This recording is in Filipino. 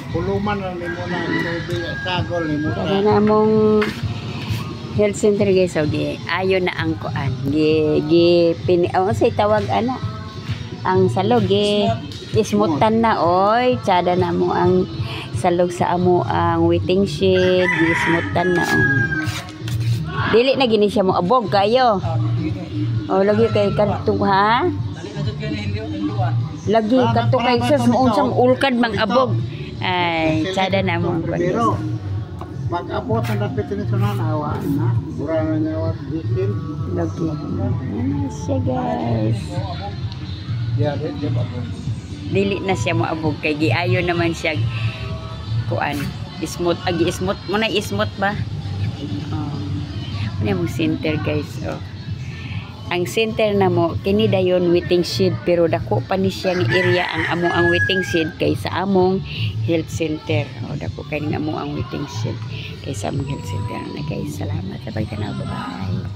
Puluman na nimo na tubig sagol nimo. Kada na mong health center guys, so ayo na ang kuan. Say tawag ana. Ang salog ismutan na oy, tsada na mo ang salog sa amo ang waiting shed, ismutan na dili na gini siya mo abog kayo. Oh, lagi kay kadto ha. Lagi kadto kay sus mo unsang ulkad mang abog. Ay, tsada na mo. Pero pag-abot na dapat ni sunan awa na. Mura na niya wa bikin. Lagi. Siya guys. Dili na siya mo abog kay giayo naman siya kuan. Smooth agi smooth mo na smooth ba? Ano yung center guys. Ang center na mo kini dayon waiting shed pero dako pa ni siya nga area ang amo ang waiting shed kaysa among health center. Dako kay nga amo ang waiting shed kaysa among health center. Na guys, salamat sa pagtanaw. Bye.